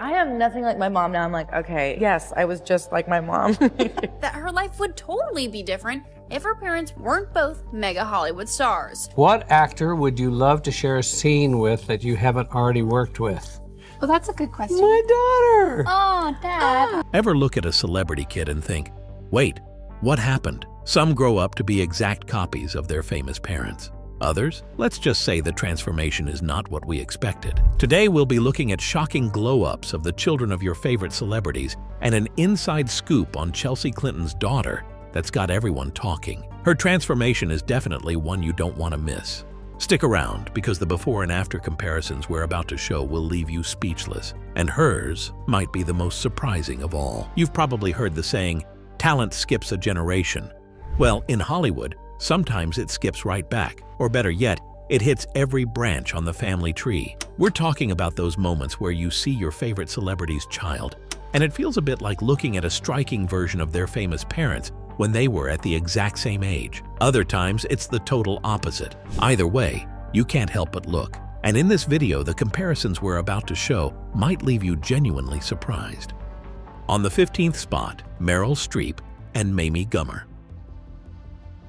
I am nothing like my mom now. I'm like, okay, yes, I was just like my mom. That her life would totally be different if her parents weren't both mega Hollywood stars. What actor would you love to share a scene with that you haven't already worked with? Well, that's a good question. My daughter! Oh, Dad. Ever look at a celebrity kid and think, wait, what happened? Some grow up to be exact copies of their famous parents. Others, let's just say the transformation is not what we expected. Today we'll be looking at shocking glow-ups of the children of your favorite celebrities and an inside scoop on Chelsea Clinton's daughter that's got everyone talking. Her transformation is definitely one you don't want to miss. Stick around, because the before and after comparisons we're about to show will leave you speechless, and hers might be the most surprising of all. You've probably heard the saying, talent skips a generation. Well, in Hollywood, sometimes it skips right back, or better yet, it hits every branch on the family tree. We're talking about those moments where you see your favorite celebrity's child, and it feels a bit like looking at a striking version of their famous parents when they were at the exact same age. Other times, it's the total opposite. Either way, you can't help but look. And in this video, the comparisons we're about to show might leave you genuinely surprised. On the 15th spot, Meryl Streep and Mamie Gummer.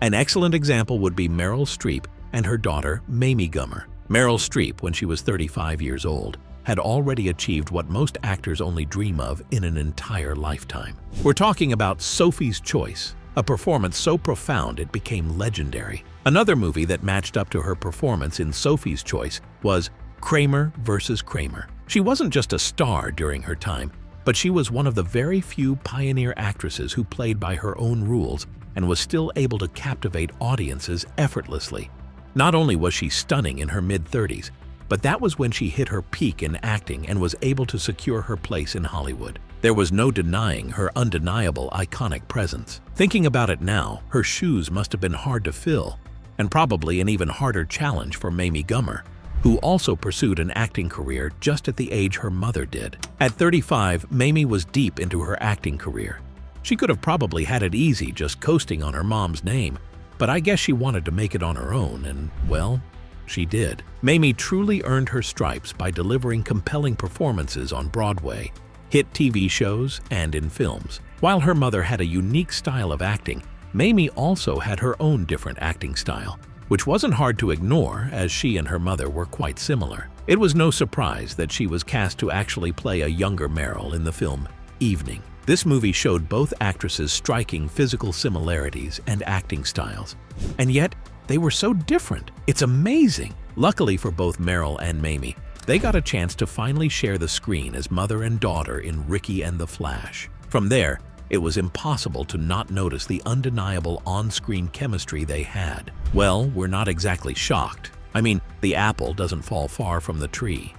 An excellent example would be Meryl Streep and her daughter, Mamie Gummer. Meryl Streep, when she was 35 years old, had already achieved what most actors only dream of in an entire lifetime. We're talking about Sophie's Choice, a performance so profound it became legendary. Another movie that matched up to her performance in Sophie's Choice was Kramer vs. Kramer. She wasn't just a star during her time, but she was one of the very few pioneer actresses who played by her own rules and was still able to captivate audiences effortlessly. Not only was she stunning in her mid-30s, but that was when she hit her peak in acting and was able to secure her place in Hollywood. There was no denying her undeniable iconic presence. Thinking about it now, her shoes must have been hard to fill, and probably an even harder challenge for Mamie Gummer, who also pursued an acting career just at the age her mother did. At 35, Mamie was deep into her acting career. She could have probably had it easy just coasting on her mom's name, but I guess she wanted to make it on her own, and, well, she did. Mamie truly earned her stripes by delivering compelling performances on Broadway, hit TV shows, and in films. While her mother had a unique style of acting, Mamie also had her own different acting style, which wasn't hard to ignore as she and her mother were quite similar. It was no surprise that she was cast to actually play a younger Meryl in the film Evening. This movie showed both actresses' striking physical similarities and acting styles. And yet, they were so different. It's amazing. Luckily for both Meryl and Mamie, they got a chance to finally share the screen as mother and daughter in Ricky and the Flash. From there, it was impossible to not notice the undeniable on-screen chemistry they had. Well, we're not exactly shocked. I mean, the apple doesn't fall far from the tree.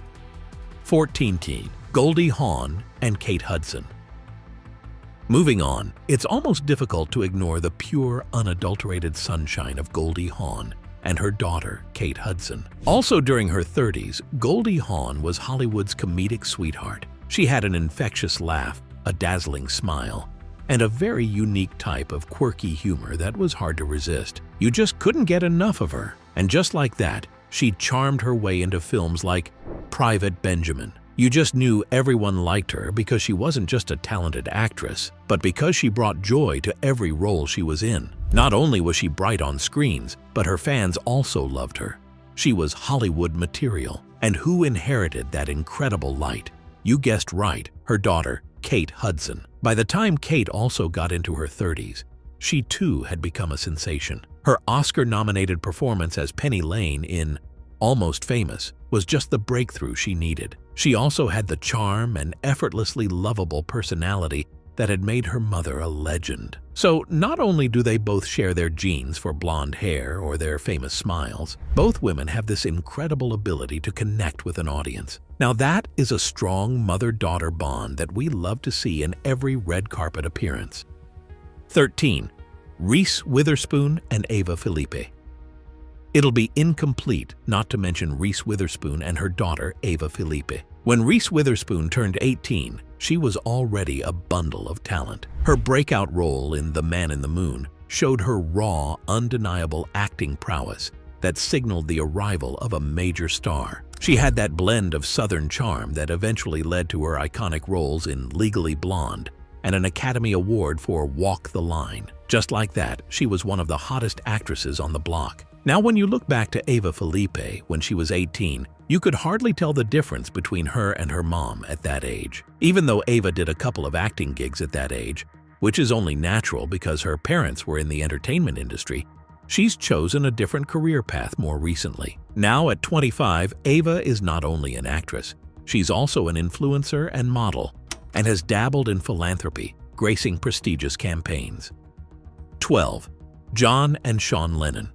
14. Goldie Hawn and Kate Hudson. Moving on, it's almost difficult to ignore the pure, unadulterated sunshine of Goldie Hawn and her daughter, Kate Hudson. Also during her 30s, Goldie Hawn was Hollywood's comedic sweetheart. She had an infectious laugh, a dazzling smile, and a very unique type of quirky humor that was hard to resist. You just couldn't get enough of her. And just like that, she charmed her way into films like Private Benjamin. You just knew everyone liked her because she wasn't just a talented actress, but because she brought joy to every role she was in. Not only was she bright on screens, but her fans also loved her. She was Hollywood material. And who inherited that incredible light? You guessed right, her daughter, Kate Hudson. By the time Kate also got into her 30s, she too had become a sensation. Her Oscar-nominated performance as Penny Lane in Almost Famous was just the breakthrough she needed. She also had the charm and effortlessly lovable personality that had made her mother a legend. So not only do they both share their genes for blonde hair or their famous smiles, both women have this incredible ability to connect with an audience. Now that is a strong mother-daughter bond that we love to see in every red carpet appearance. 13. Reese Witherspoon and Ava Felipe. It'll be incomplete not to mention Reese Witherspoon and her daughter, Ava Felipe. When Reese Witherspoon turned 18, she was already a bundle of talent. Her breakout role in The Man in the Moon showed her raw, undeniable acting prowess that signaled the arrival of a major star. She had that blend of Southern charm that eventually led to her iconic roles in Legally Blonde and an Academy Award for Walk the Line. Just like that, she was one of the hottest actresses on the block. Now, when you look back to Ava Felipe when she was 18, you could hardly tell the difference between her and her mom at that age. Even though Ava did a couple of acting gigs at that age, which is only natural because her parents were in the entertainment industry, she's chosen a different career path more recently. Now at 25, Ava is not only an actress, she's also an influencer and model, and has dabbled in philanthropy, gracing prestigious campaigns. 12. John and Sean Lennon.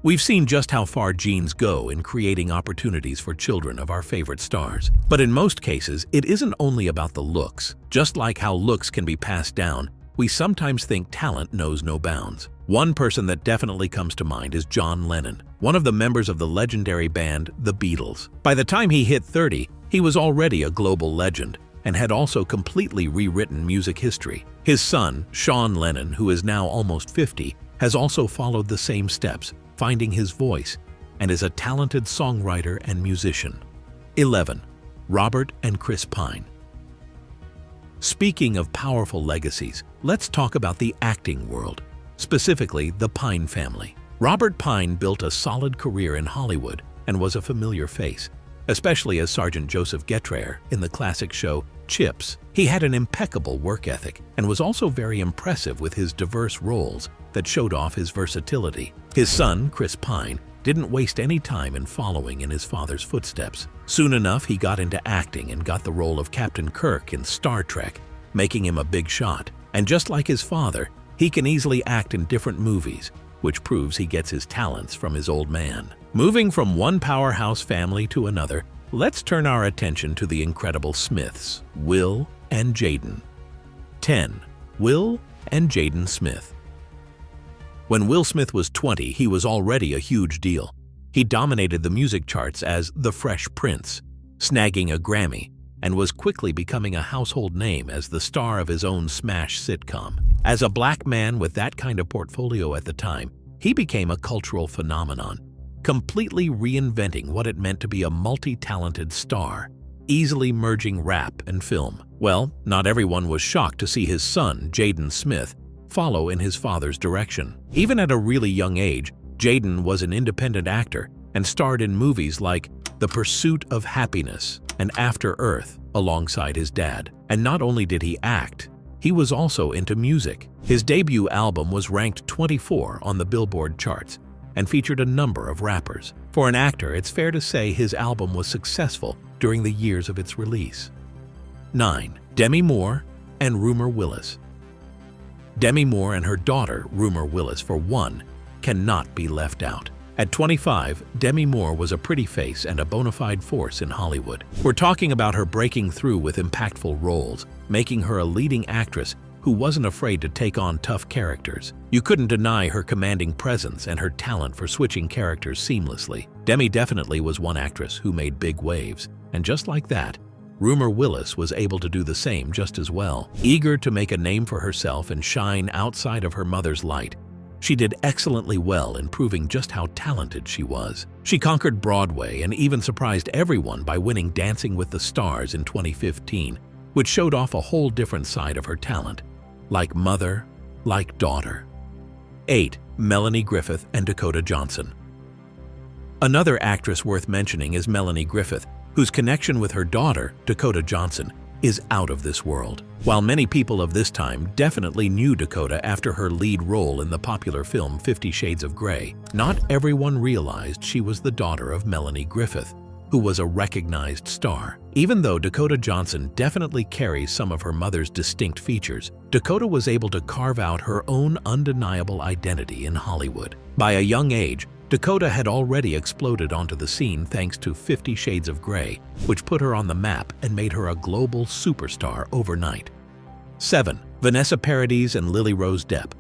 We've seen just how far genes go in creating opportunities for children of our favorite stars. But in most cases, it isn't only about the looks. Just like how looks can be passed down, we sometimes think talent knows no bounds. One person that definitely comes to mind is John Lennon, one of the members of the legendary band The Beatles. By the time he hit 30, he was already a global legend and had also completely rewritten music history. His son, Sean Lennon, who is now almost 50, has also followed the same steps, finding his voice, and is a talented songwriter and musician. 11. Robert and Chris Pine. Speaking of powerful legacies, let's talk about the acting world, specifically the Pine family. Robert Pine built a solid career in Hollywood and was a familiar face, especially as Sergeant Joseph Getrayer in the classic show Chips. He had an impeccable work ethic and was also very impressive with his diverse roles that showed off his versatility. His son, Chris Pine, didn't waste any time in following in his father's footsteps. Soon enough, he got into acting and got the role of Captain Kirk in Star Trek, making him a big shot. And just like his father, he can easily act in different movies, which proves he gets his talents from his old man. Moving from one powerhouse family to another, let's turn our attention to the incredible Smiths, Will and Jaden. 10. Will and Jaden Smith. When Will Smith was 20, he was already a huge deal. He dominated the music charts as the Fresh Prince, snagging a Grammy, and was quickly becoming a household name as the star of his own smash sitcom. As a black man with that kind of portfolio at the time, he became a cultural phenomenon, completely reinventing what it meant to be a multi-talented star, easily merging rap and film. Well, not everyone was shocked to see his son, Jaden Smith, follow in his father's direction. Even at a really young age, Jaden was an independent actor and starred in movies like The Pursuit of Happiness and After Earth alongside his dad. And not only did he act, he was also into music. His debut album was ranked 24 on the Billboard charts and featured a number of rappers. For an actor, it's fair to say his album was successful during the years of its release. 9. Demi Moore and Rumor Willis. Demi Moore and her daughter, Rumor Willis, for one, cannot be left out. At 25, Demi Moore was a pretty face and a bona fide force in Hollywood. We're talking about her breaking through with impactful roles, making her a leading actress who wasn't afraid to take on tough characters. You couldn't deny her commanding presence and her talent for switching characters seamlessly. Demi definitely was one actress who made big waves, and just like that, Rumor Willis was able to do the same just as well. Eager to make a name for herself and shine outside of her mother's light, she did excellently well in proving just how talented she was. She conquered Broadway and even surprised everyone by winning Dancing with the Stars in 2015, which showed off a whole different side of her talent. Like mother, like daughter. 8. Melanie Griffith and Dakota Johnson. Another actress worth mentioning is Melanie Griffith, whose connection with her daughter, Dakota Johnson, is out of this world. While many people of this time definitely knew Dakota after her lead role in the popular film 50 Shades of Grey, not everyone realized she was the daughter of Melanie Griffith, who was a recognized star. Even though Dakota Johnson definitely carries some of her mother's distinct features, Dakota was able to carve out her own undeniable identity in Hollywood. By a young age, Dakota had already exploded onto the scene thanks to 50 Shades of Grey, which put her on the map and made her a global superstar overnight. 7. Vanessa Paradis and Lily Rose Depp.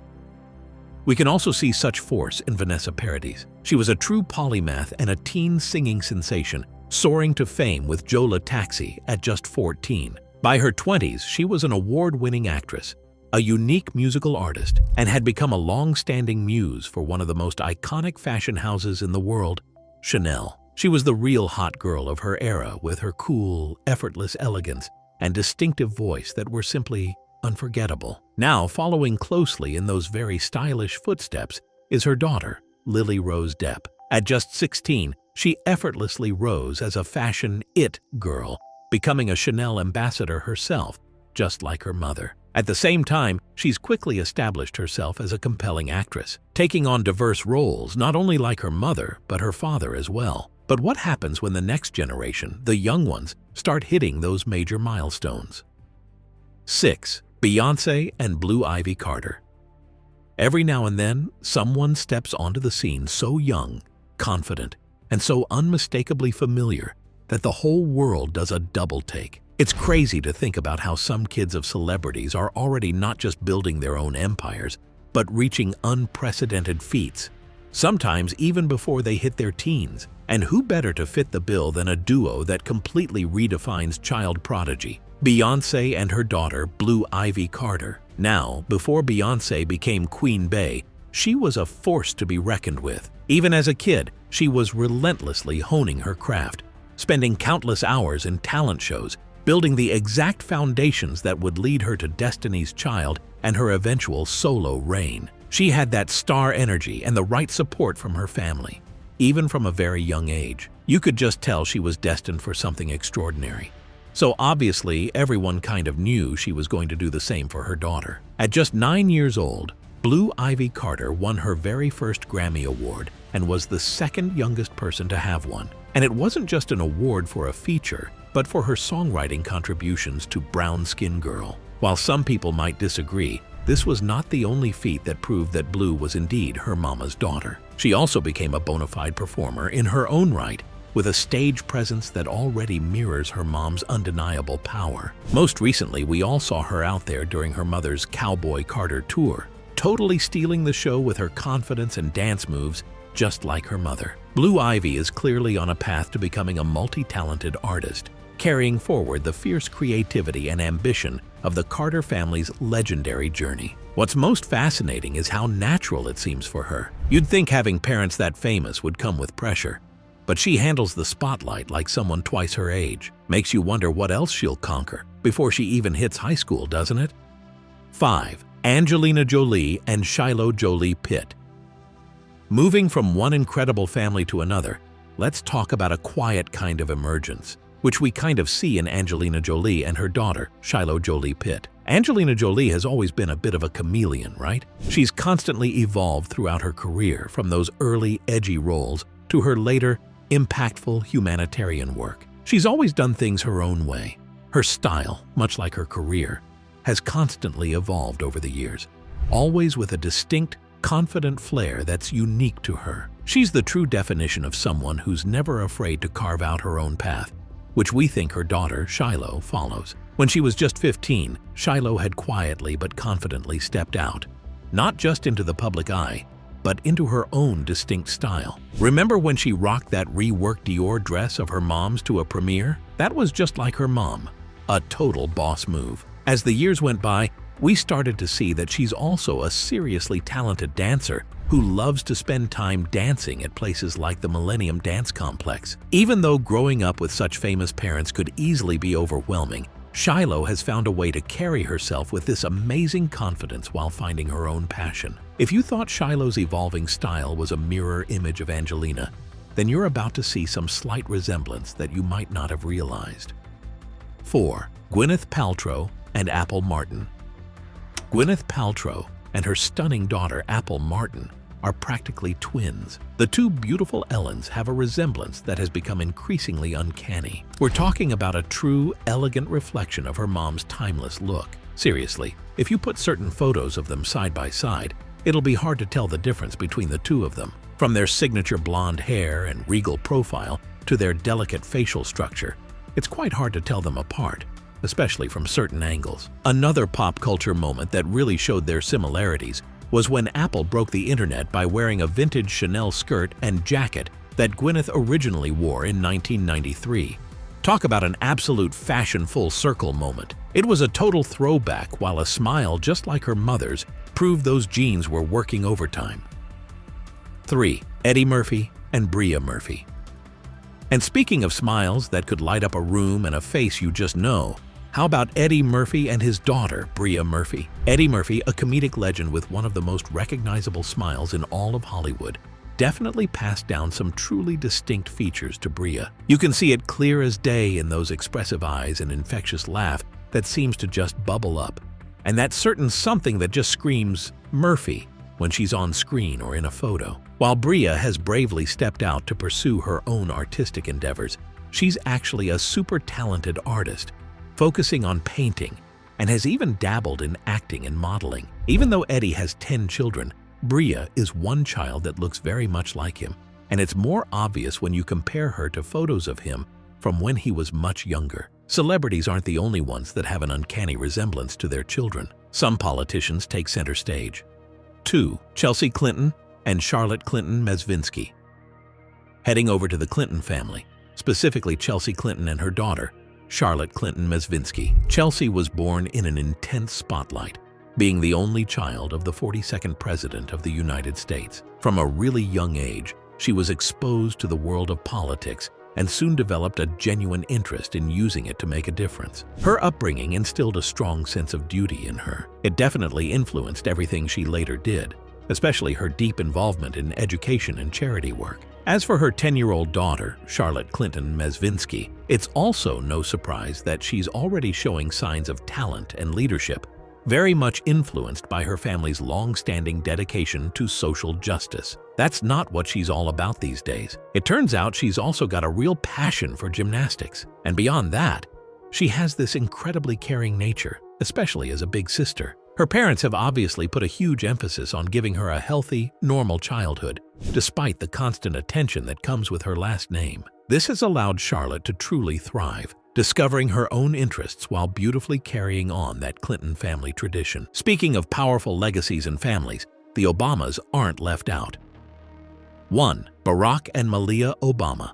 We can also see such force in Vanessa Paradis. She was a true polymath and a teen singing sensation, soaring to fame with Joe Taxi at just 14. By her 20s, she was an award-winning actress, a unique musical artist, and had become a long-standing muse for one of the most iconic fashion houses in the world, Chanel. She was the real hot girl of her era with her cool, effortless elegance and distinctive voice that were simply unforgettable. Now, following closely in those very stylish footsteps is her daughter, Lily Rose Depp. At just 16, she effortlessly rose as a fashion it girl, becoming a Chanel ambassador herself, just like her mother. At the same time, she's quickly established herself as a compelling actress, taking on diverse roles not only like her mother, but her father as well. But what happens when the next generation, the young ones, start hitting those major milestones? 6. Beyoncé and Blue Ivy Carter. Every now and then, someone steps onto the scene so young, confident, and so unmistakably familiar that the whole world does a double take. It's crazy to think about how some kids of celebrities are already not just building their own empires, but reaching unprecedented feats, sometimes even before they hit their teens. And who better to fit the bill than a duo that completely redefines child prodigy? Beyoncé and her daughter, Blue Ivy Carter. Now, before Beyoncé became Queen Bey, she was a force to be reckoned with. Even as a kid, she was relentlessly honing her craft, spending countless hours in talent shows, building the exact foundations that would lead her to Destiny's Child and her eventual solo reign. She had that star energy and the right support from her family. Even from a very young age, you could just tell she was destined for something extraordinary. So obviously, everyone kind of knew she was going to do the same for her daughter. At just 9 years old, Blue Ivy Carter won her very first Grammy Award and was the second youngest person to have one. And it wasn't just an award for a feature, but for her songwriting contributions to Brown Skin Girl. While some people might disagree, this was not the only feat that proved that Blue was indeed her mama's daughter. She also became a bona fide performer in her own right, with a stage presence that already mirrors her mom's undeniable power. Most recently, we all saw her out there during her mother's Cowboy Carter tour, totally stealing the show with her confidence and dance moves, just like her mother. Blue Ivy is clearly on a path to becoming a multi-talented artist, carrying forward the fierce creativity and ambition of the Carter family's legendary journey. What's most fascinating is how natural it seems for her. You'd think having parents that famous would come with pressure, but she handles the spotlight like someone twice her age. Makes you wonder what else she'll conquer before she even hits high school, doesn't it? 5. Angelina Jolie and Shiloh Jolie Pitt. Moving from one incredible family to another, let's talk about a quiet kind of emergence, which we kind of see in Angelina Jolie and her daughter, Shiloh Jolie Pitt. Angelina Jolie has always been a bit of a chameleon, right? She's constantly evolved throughout her career, from those early, edgy roles to her later, impactful humanitarian work. She's always done things her own way. Her style, much like her career, has constantly evolved over the years, always with a distinct, confident flair that's unique to her. She's the true definition of someone who's never afraid to carve out her own path, which we think her daughter, Shiloh, follows. When she was just 15, Shiloh had quietly but confidently stepped out, not just into the public eye, but into her own distinct style. Remember when she rocked that reworked Dior dress of her mom's to a premiere? That was just like her mom, a total boss move. As the years went by, we started to see that she's also a seriously talented dancer who loves to spend time dancing at places like the Millennium Dance Complex. Even though growing up with such famous parents could easily be overwhelming, Shiloh has found a way to carry herself with this amazing confidence while finding her own passion. If you thought Shiloh's evolving style was a mirror image of Angelina, then you're about to see some slight resemblance that you might not have realized. 4. Gwyneth Paltrow and Apple Martin. Gwyneth Paltrow and her stunning daughter Apple Martin are practically twins. The two beautiful Ellens have a resemblance that has become increasingly uncanny. We're talking about a true, elegant reflection of her mom's timeless look. Seriously, if you put certain photos of them side by side, it'll be hard to tell the difference between the two of them. From their signature blonde hair and regal profile to their delicate facial structure, it's quite hard to tell them apart, especially from certain angles. Another pop culture moment that really showed their similarities was when Apple broke the internet by wearing a vintage Chanel skirt and jacket that Gwyneth originally wore in 1993. Talk about an absolute fashion full circle moment. It was a total throwback, while a smile just like her mother's proved those jeans were working overtime. 3. Eddie Murphy and Bria Murphy. And speaking of smiles that could light up a room and a face you just know, how about Eddie Murphy and his daughter, Bria Murphy? Eddie Murphy, a comedic legend with one of the most recognizable smiles in all of Hollywood, definitely passed down some truly distinct features to Bria. You can see it clear as day in those expressive eyes and infectious laugh that seems to just bubble up, and that certain something that just screams Murphy when she's on screen or in a photo. While Bria has bravely stepped out to pursue her own artistic endeavors, she's actually a super talented artist, focusing on painting, and has even dabbled in acting and modeling. Even though Eddie has 10 children, Bria is one child that looks very much like him, and it's more obvious when you compare her to photos of him from when he was much younger. Celebrities aren't the only ones that have an uncanny resemblance to their children. Some politicians take center stage. 2. Chelsea Clinton and Charlotte Clinton Mezvinsky. Heading over to the Clinton family, specifically Chelsea Clinton and her daughter, Charlotte Clinton Mezvinsky. Chelsea was born in an intense spotlight, being the only child of the 42nd President of the United States. From a really young age, she was exposed to the world of politics and soon developed a genuine interest in using it to make a difference. Her upbringing instilled a strong sense of duty in her. It definitely influenced everything she later did, especially her deep involvement in education and charity work. As for her 10-year-old daughter, Charlotte Clinton Mezvinsky, it's also no surprise that she's already showing signs of talent and leadership, very much influenced by her family's long-standing dedication to social justice. That's not what she's all about these days. It turns out she's also got a real passion for gymnastics. And beyond that, she has this incredibly caring nature, especially as a big sister. Her parents have obviously put a huge emphasis on giving her a healthy, normal childhood, despite the constant attention that comes with her last name. This has allowed Charlotte to truly thrive, discovering her own interests while beautifully carrying on that Clinton family tradition. Speaking of powerful legacies and families, the Obamas aren't left out. 1. Barack and Malia Obama.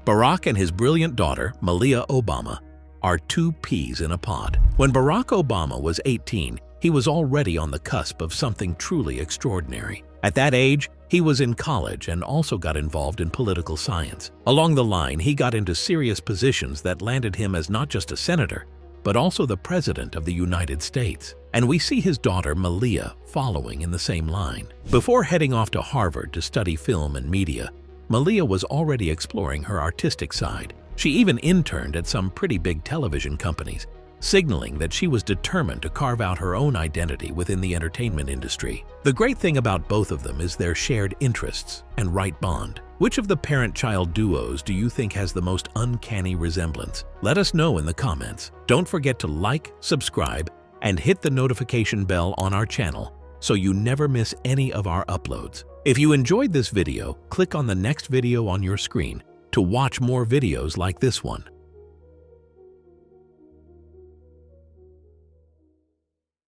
Barack and his brilliant daughter, Malia Obama, are two peas in a pod. When Barack Obama was 18, he was already on the cusp of something truly extraordinary. At that age, he was in college and also got involved in political science. Along the line, he got into serious positions that landed him as not just a senator, but also the President of the United States. And we see his daughter Malia following in the same line. Before heading off to Harvard to study film and media, Malia was already exploring her artistic side. She even interned at some pretty big television companies, signaling that she was determined to carve out her own identity within the entertainment industry. The great thing about both of them is their shared interests and right bond. Which of the parent-child duos do you think has the most uncanny resemblance? Let us know in the comments. Don't forget to like, subscribe, and hit the notification bell on our channel so you never miss any of our uploads. If you enjoyed this video, click on the next video on your screen to watch more videos like this one.